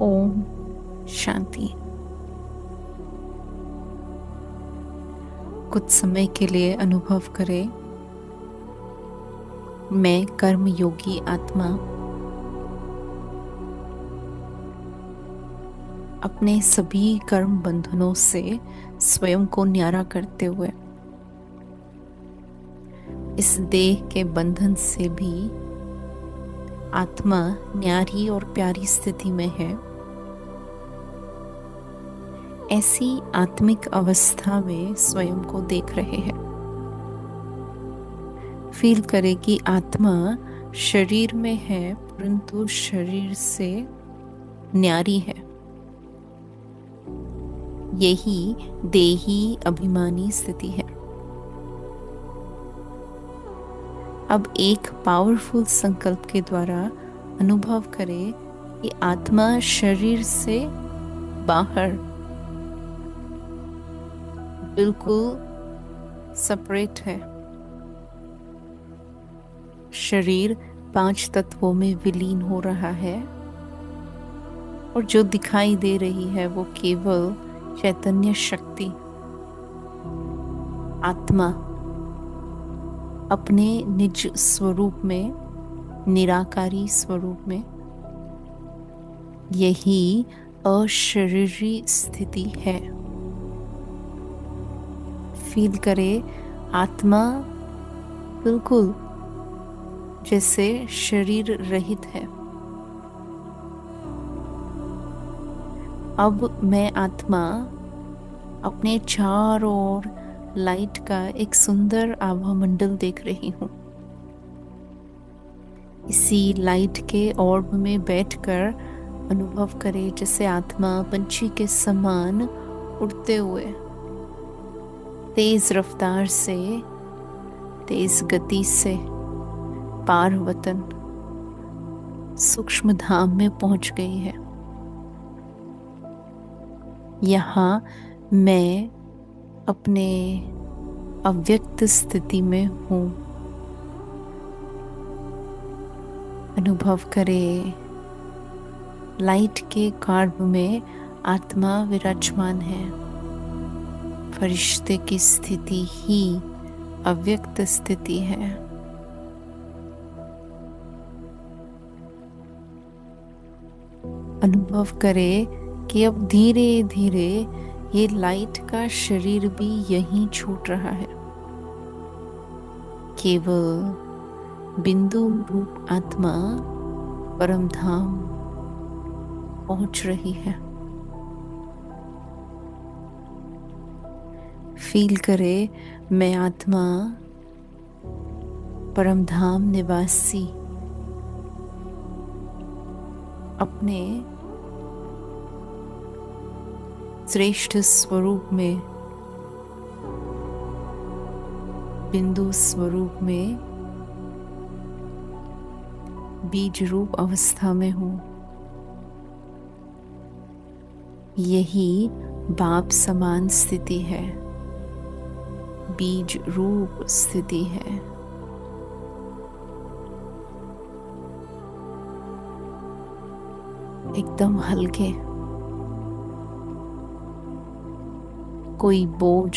ओम शांति। कुछ समय के लिए अनुभव करें, मैं कर्म योगी आत्मा अपने सभी कर्म बंधनों से स्वयं को न्यारा करते हुए इस देह के बंधन से भी आत्मा न्यारी और प्यारी स्थिति में है। ऐसी आत्मिक अवस्था में स्वयं को देख रहे हैं। फील करें कि आत्मा शरीर में है परंतु शरीर से न्यारी है। यही देही अभिमानी स्थिति है। अब एक पावरफुल संकल्प के द्वारा अनुभव करें कि आत्मा शरीर से बाहर बिल्कुल सेपरेट है। शरीर 5 तत्वों में विलीन हो रहा है और जो दिखाई दे रही है वो केवल चैतन्य शक्ति आत्मा अपने निज स्वरूप में, निराकारी स्वरूप में, यही अशरीरी स्थिति है। फील करे आत्मा बिल्कुल जैसे शरीर रहित है। अब मैं आत्मा अपने चारों ओर लाइट का एक सुंदर आभा मंडल देख रही हूँ। इसी लाइट के ऑर्ब में बैठकर अनुभव करे जैसे आत्मा पंछी के समान उड़ते हुए तेज रफ्तार से, तेज गति से पार वतन सूक्ष्म धाम में पहुंच गई है। यहाँ मैं अपने अव्यक्त स्थिति में हूँ। अनुभव करे लाइट के कार्ब में आत्मा विराजमान है। फरिश्ते की स्थिति ही अव्यक्त स्थिति है। अनुभव करे कि अब धीरे धीरे ये लाइट का शरीर भी यहीं छूट रहा है। केवल बिंदु रूप आत्मा परम धाम पहुंच रही है। फील करे मैं आत्मा परम धाम निवासी अपने श्रेष्ठ स्वरूप में, बिंदु स्वरूप में, बीज रूप अवस्था में हूँ। यही बाप समान स्थिति है, बीज रूप स्थिति है। एकदम हल्के, कोई बोझ,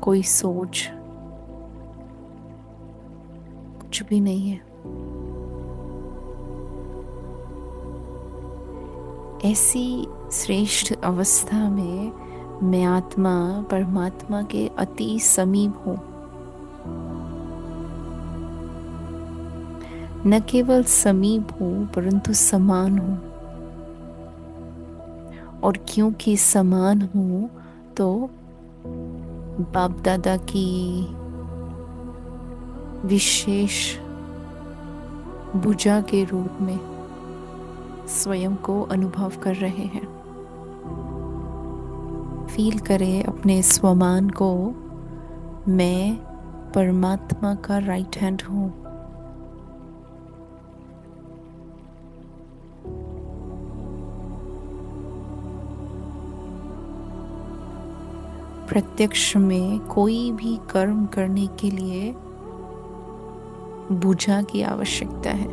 कोई सोच कुछ भी नहीं है। ऐसी श्रेष्ठ अवस्था में मैं आत्मा परमात्मा के अति समीप हूँ। न केवल समीप हूँ परंतु समान हूँ। और क्योंकि समान हूँ तो बाप दादा की विशेष भुजा के रूप में स्वयं को अनुभव कर रहे हैं। फील करें अपने स्वमान को, मैं परमात्मा का राइट हैंड हूँ। प्रत्यक्ष में कोई भी कर्म करने के लिए भुजा की आवश्यकता है।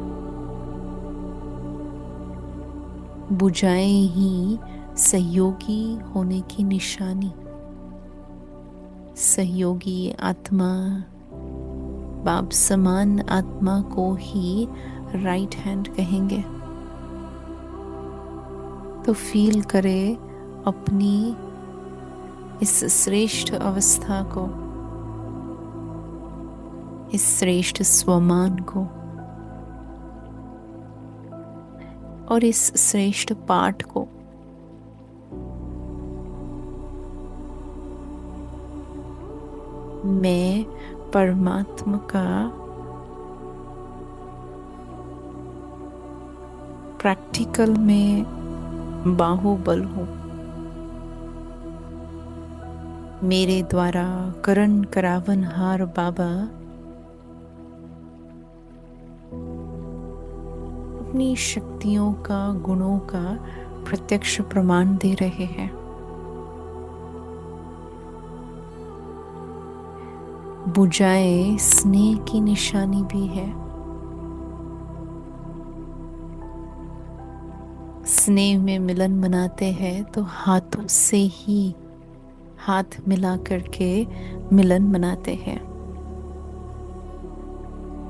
बुझाएं ही सहयोगी होने की निशानी। सहयोगी आत्मा, बाप समान आत्मा को ही राइट हैंड कहेंगे। तो फील करे अपनी इस श्रेष्ठ अवस्था को, इस श्रेष्ठ स्वमान को और इस श्रेष्ठ पाठ को। मैं परमात्मा का प्रैक्टिकल में बाहुबल हूँ। मेरे द्वारा करण करावनहार बाबा अपनी शक्तियों का, गुणों का प्रत्यक्ष प्रमाण दे रहे हैं। बुझाए स्नेह की निशानी भी है। स्नेह में मिलन मनाते हैं तो हाथों से ही हाथ मिला करके मिलन मनाते हैं।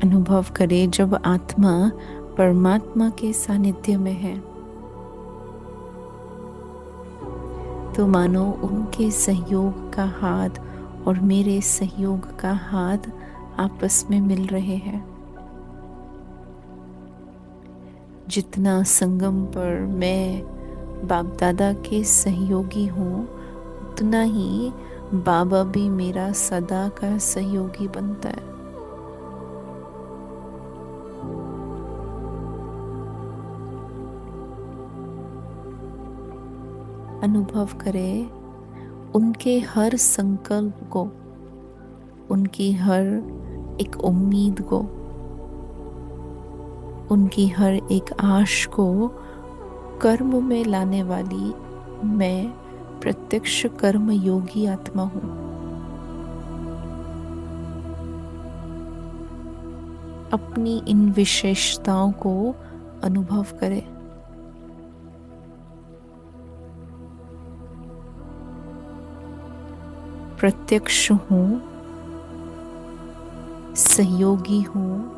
अनुभव करे जब आत्मा परमात्मा के सानिध्य में है तो मानो उनके सहयोग का हाथ और मेरे सहयोग का हाथ आपस में मिल रहे हैं। जितना संगम पर मैं बाप दादा के सहयोगी हूँ, उतना ही बाबा भी मेरा सदा का सहयोगी बनता है। अनुभव करे उनके हर संकल्प को, उनकी हर एक उम्मीद को, उनकी हर एक आश को कर्म में लाने वाली मैं प्रत्यक्ष कर्म योगी आत्मा हूँ। अपनी इन विशेषताओं को अनुभव करें। प्रत्यक्ष हूँ, सहयोगी हूँ,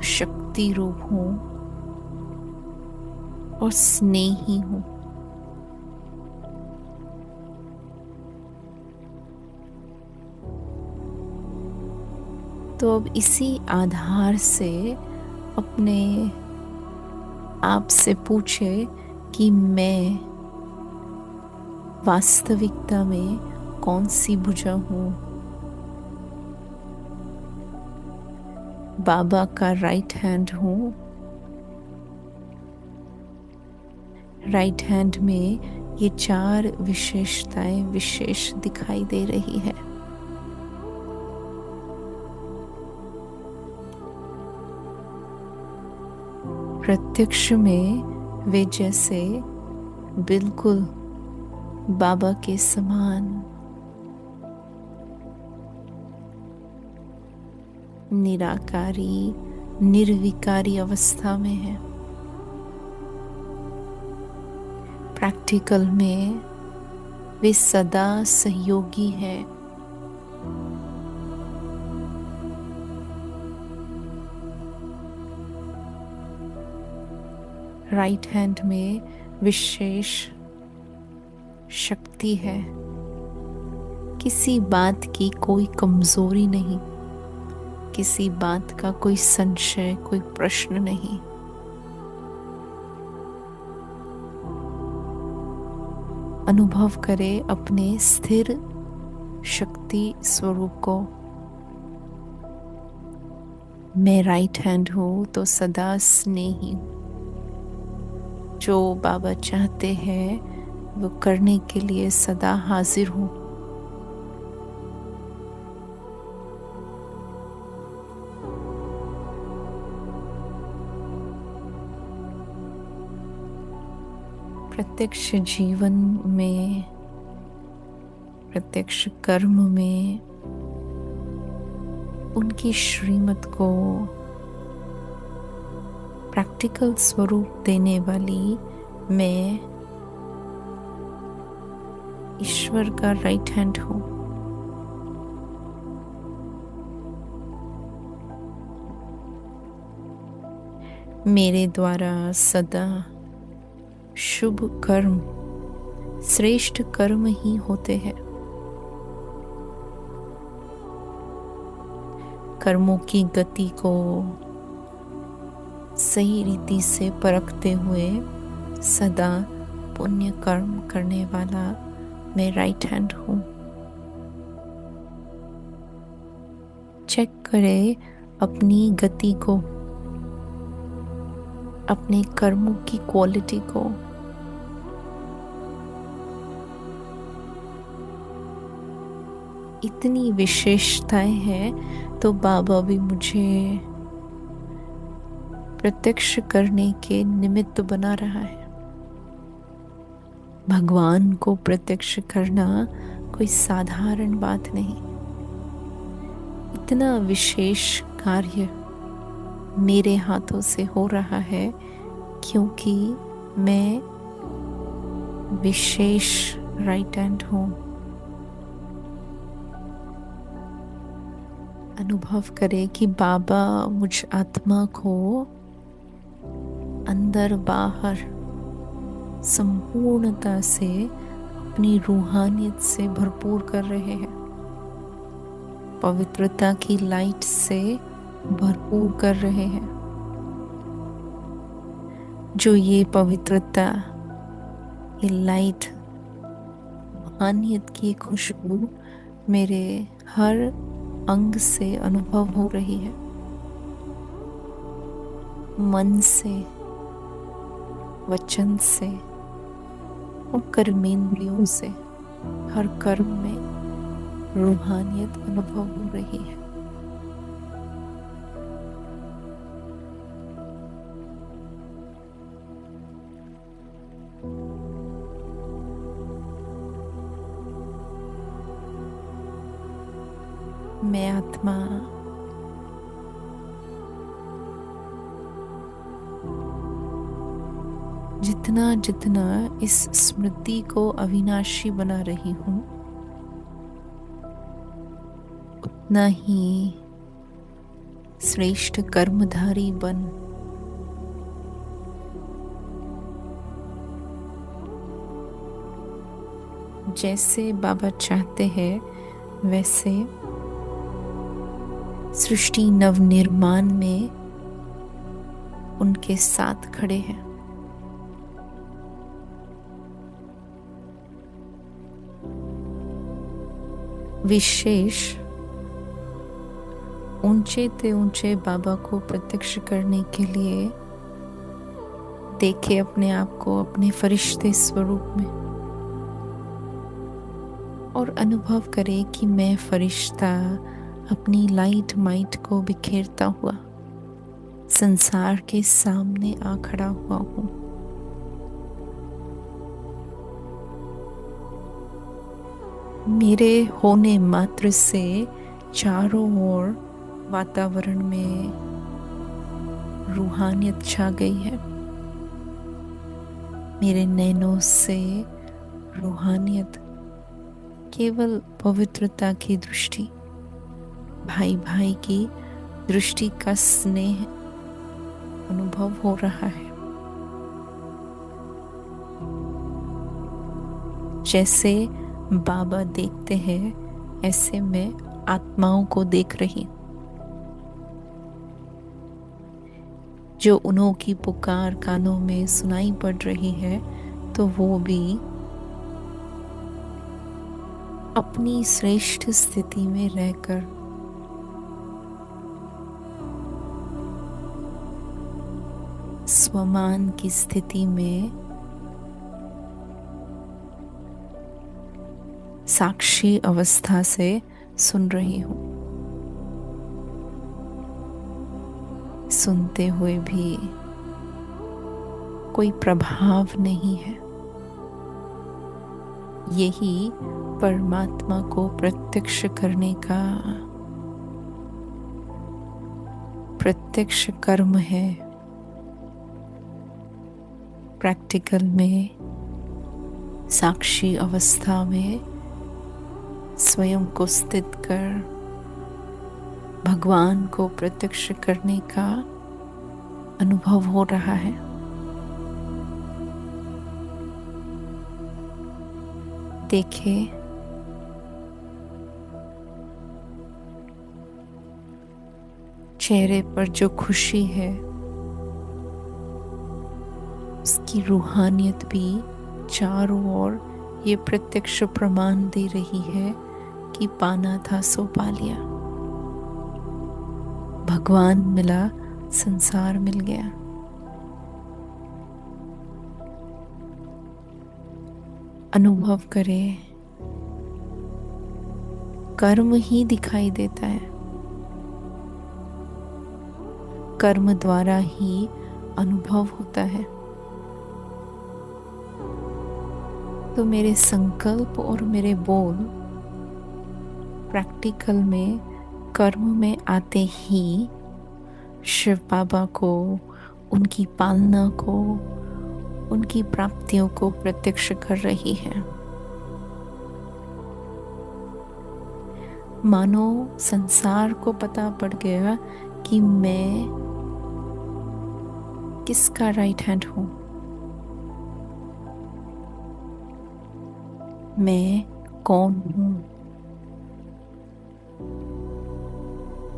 शक्ति रूप हूँ और स्नेही हूँ। तो अब इसी आधार से अपने आप से पूछे कि मैं वास्तविकता में कौन सी भुजा हूँ। बाबा का राइट हैंड हूँ। राइट हैंड में ये चार विशेषताएं विशेष दिखाई दे रही है। प्रत्यक्ष में वे जैसे बिल्कुल बाबा के समान निराकारी, निर्विकारी अवस्था में है। प्रैक्टिकल में वे सदा सहयोगी है। राइट हैंड में विशेष शक्ति है। किसी बात की कोई कमजोरी नहीं, किसी बात का कोई संशय, कोई प्रश्न नहीं। अनुभव करे अपने स्थिर शक्ति स्वरूप को। मैं राइट हैंड हूँ तो सदा स्नेही। जो बाबा चाहते हैं वो करने के लिए सदा हाजिर हूँ। प्रत्यक्ष जीवन में, प्रत्यक्ष कर्म में उनकी श्रीमत को प्रैक्टिकल स्वरूप देने वाली मैं ईश्वर का राइट हैंड हूँ। मेरे द्वारा सदा शुभ कर्म, श्रेष्ठ कर्म ही होते हैं। कर्मों की गति को सही रीति से परखते हुए सदा पुण्य कर्म करने वाला मैं राइट हैंड हूँ। चेक करें अपनी गति को, अपने कर्मों की क्वालिटी को। इतनी विशेषताएं हैं तो बाबा भी मुझे प्रत्यक्ष करने के निमित्त बना रहा है। भगवान को प्रत्यक्ष करना कोई साधारण बात नहीं। इतना विशेष कार्य मेरे हाथों से हो रहा है क्योंकि मैं विशेष राइट हैंड हूँ। अनुभव करें कि बाबा मुझ आत्मा को अंदर बाहर संपूर्णता से अपनी रूहानियत से भरपूर कर रहे हैं, पवित्रता की लाइट से भरपूर कर रहे हैं। जो ये पवित्रता, ये लाइट, रूहानियत की खुशबू मेरे हर अंग से अनुभव हो रही है, मन से, वचन से और कर्मेंद्रियों से। हर कर्म में रूहानियत अनुभव हो रही है। मैं आत्मा जितना जितना इस स्मृति को अविनाशी बना रही हूँ, उतना ही श्रेष्ठ कर्मधारी बन जैसे बाबा चाहते हैं वैसे सृष्टि नवनिर्माण में उनके साथ खड़े हैं। विशेष ऊंचे ते ऊंचे बाबा को प्रत्यक्ष करने के लिए देखे अपने आप को अपने फरिश्ते स्वरूप में और अनुभव करे कि मैं फरिश्ता अपनी लाइट माइट को बिखेरता हुआ संसार के सामने आ खड़ा हुआ हूँ। मेरे होने मात्र से चारों ओर वातावरण में रूहानियत छा गई है। मेरे नैनों से रूहानियत, केवल पवित्रता की दृष्टि, भाई भाई की दृष्टि का स्नेह अनुभव हो रहा है। जैसे बाबा देखते हैं ऐसे मैं आत्माओं को देख रही हूं। जो उन्हों की पुकार कानों में सुनाई पड़ रही है तो वो भी अपनी श्रेष्ठ स्थिति में रहकर स्वमान की स्थिति में साक्षी अवस्था से सुन रही हूं। सुनते हुए भी कोई प्रभाव नहीं है। यही परमात्मा को प्रत्यक्ष करने का प्रत्यक्ष कर्म है। प्रैक्टिकल में, साक्षी अवस्था में स्वयं को स्थित कर भगवान को प्रत्यक्ष करने का अनुभव हो रहा है। देखिए, चेहरे पर जो खुशी है उसकी रूहानियत भी चारों ओर ये प्रत्यक्ष प्रमाण दे रही है कि पाना था सो पा लिया, भगवान मिला, संसार मिल गया। अनुभव करें, कर्म ही दिखाई देता है, कर्म द्वारा ही अनुभव होता है। तो मेरे संकल्प और मेरे बोल प्रैक्टिकल में, कर्म में आते ही शिव बाबा को, उनकी पालना को, उनकी प्राप्तियों को प्रत्यक्ष कर रही है। मानो संसार को पता पड़ गया कि मैं किसका राइट हैंड हूं, मैं कौन हूं,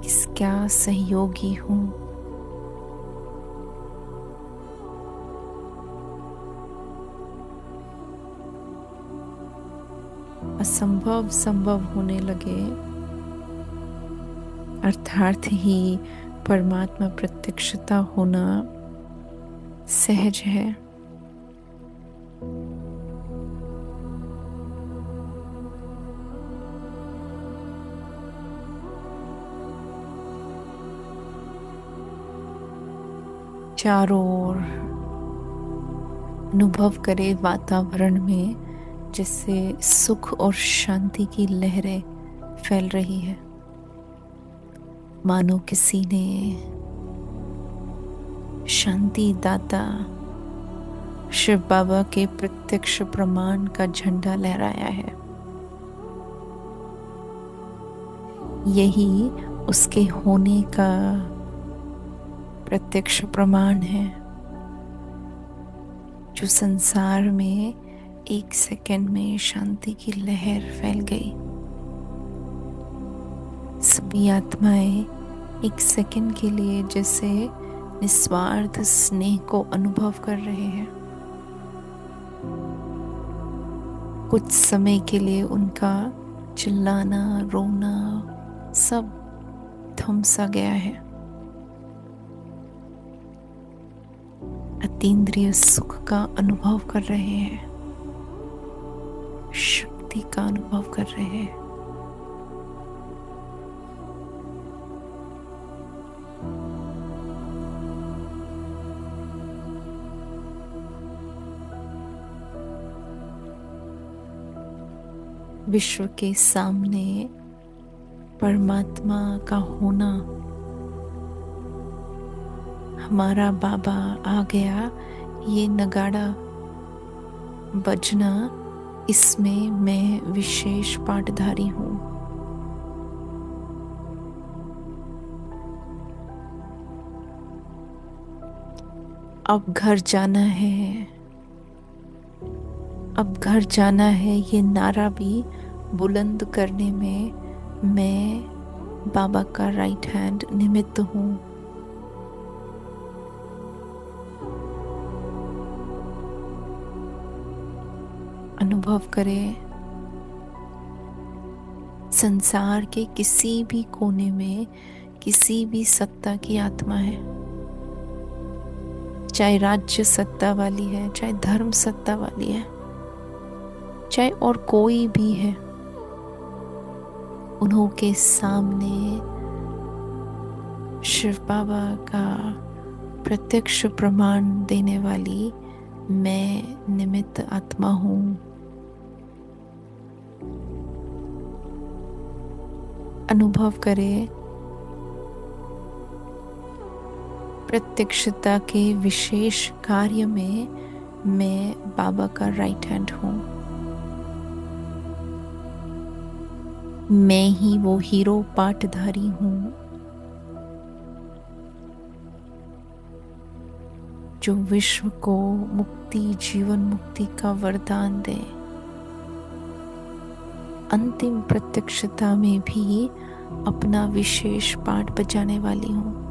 किसका सहयोगी हूं। असंभव संभव होने लगे, अर्थात ही परमात्मा प्रत्यक्षता होना सहज है। चारों ओर अनुभव करे वातावरण में जैसे सुख और शांति की लहरें फैल रही है, मानो किसी ने शांति दाता शिव बाबा के प्रत्यक्ष प्रमाण का झंडा लहराया है। यही उसके होने का प्रत्यक्ष प्रमाण है, जो संसार में एक सेकंड में शांति की लहर फैल गई। सभी आत्माएं एक सेकंड के लिए जैसे निस्वार्थ स्नेह को अनुभव कर रहे हैं। कुछ समय के लिए उनका चिल्लाना, रोना सब थम सा गया है। अतीन्द्रिय सुख का अनुभव कर रहे हैं, शक्ति का अनुभव कर रहे हैं। विश्व के सामने परमात्मा का होना, हमारा बाबा आ गया, ये नगाड़ा बजना, इसमें मैं विशेष पाठधारी हूं। अब घर जाना है, अब घर जाना है, ये नारा भी बुलंद करने में मैं बाबा का राइट हैंड निमित्त हूं। अनुभव करें, संसार के किसी भी कोने में किसी भी सत्ता की आत्मा है, चाहे राज्य सत्ता वाली है, चाहे धर्म सत्ता वाली है, चाहे और कोई भी है, उन्हों के सामने शिव बाबा का प्रत्यक्ष प्रमाण देने वाली मैं निमित्त आत्मा हूं। अनुभव करें, प्रत्यक्षता के विशेष कार्य में मैं बाबा का राइट हैंड हूँ। मैं ही वो हीरो पाटधारी हूँ जो विश्व को मुक्ति, जीवन मुक्ति का वरदान दे। अंतिम प्रत्यक्षता में भी अपना विशेष पाठ बजाने वाली हूँ।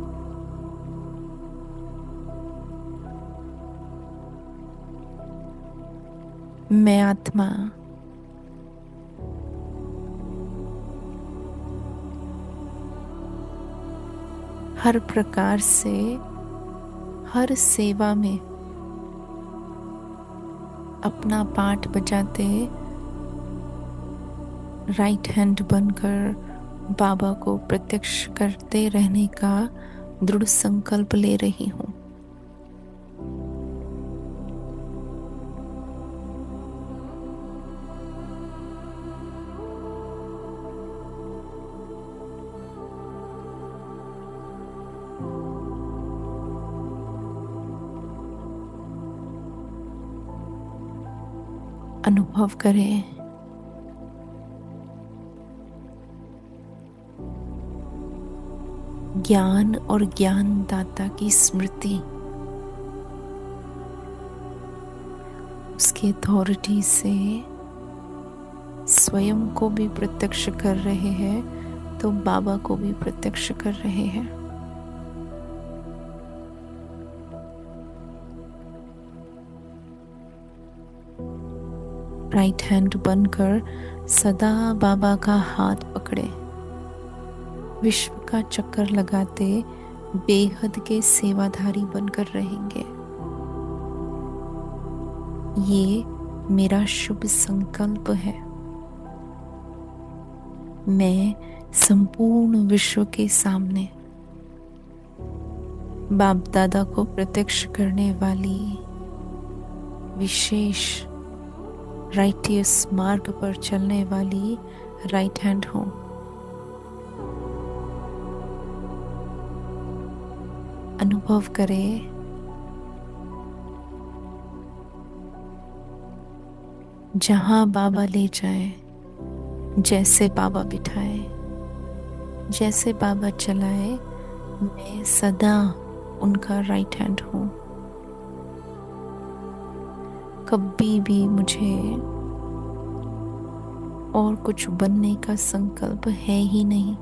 मैं आत्मा हर प्रकार से हर सेवा में अपना पाठ बजाते राइट हैंड बनकर बाबा को प्रत्यक्ष करते रहने का दृढ़ संकल्प ले रही हूँ। अनुभव करें ज्ञान और ज्ञानदाता की स्मृति, उसकी अथॉरिटी से स्वयं को भी प्रत्यक्ष कर रहे हैं तो बाबा को भी प्रत्यक्ष कर रहे हैं। राइट हैंड बनकर सदा बाबा का हाथ पकड़े, विश्व का चक्कर लगाते बेहद के सेवाधारी बनकर रहेंगे। ये मेरा शुभ संकल्प है। मैं संपूर्ण विश्व के सामने बाप दादा को प्रत्यक्ष करने वाली विशेष राइटियस मार्ग पर चलने वाली राइट हैंड हूँ। अनुभव करें जहां बाबा ले जाए, जैसे बाबा बिठाए, जैसे बाबा चलाए, मैं सदा उनका राइट हैंड हूँ। कभी भी मुझे और कुछ बनने का संकल्प है ही नहीं।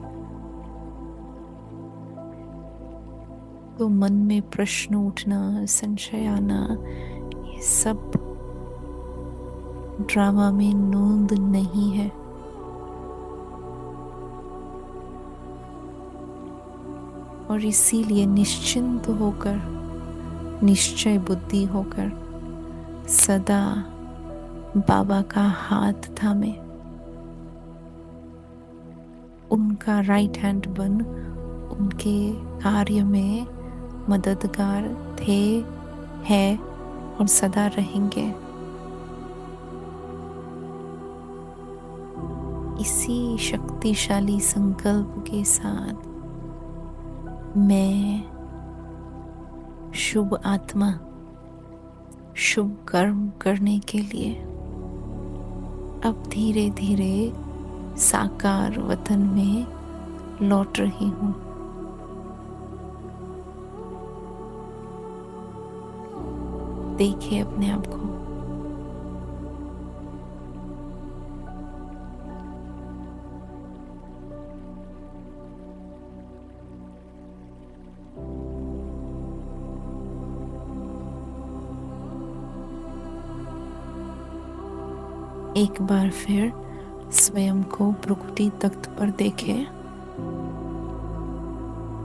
तो मन में प्रश्न उठना, संशय आना, ये सब ड्रामा में नोंद नहीं है। और इसीलिए निश्चिंत होकर, निश्चय बुद्धि होकर सदा बाबा का हाथ थामे उनका राइट हैंड बन उनके कार्य में मददगार थे, हैं और सदा रहेंगे। इसी शक्तिशाली संकल्प के साथ मैं शुभ आत्मा, शुभ कर्म करने के लिए अब धीरे धीरे साकार वतन में लौट रही हूँ। देखिए अपने आप को। एक बार फिर स्वयं को प्रकृति तख्त पर देखे,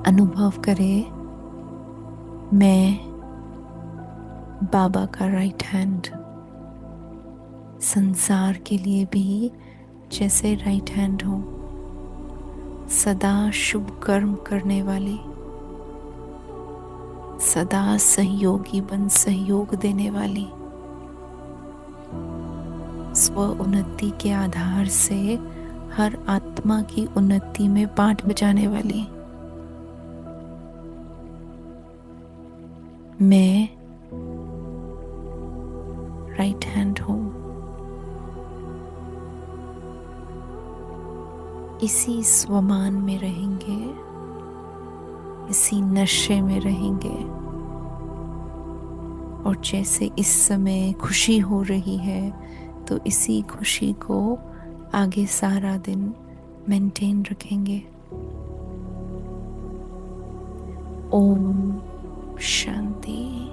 अनुभव करे मैं बाबा का राइट हैंड, संसार के लिए भी जैसे राइट हैंड हूँ, सदा शुभ कर्म करने वाली, सदा सहयोगी बन सहयोग देने वाली, स्व उन्नति के आधार से हर आत्मा की उन्नति में पाठ बजाने वाली मैं राइट हैंड हो। इसी स्वमान में रहेंगे, इसी नशे में रहेंगे। और जैसे इस समय खुशी हो रही है तो इसी खुशी को आगे सारा दिन मेंटेन रखेंगे। ओम शांति।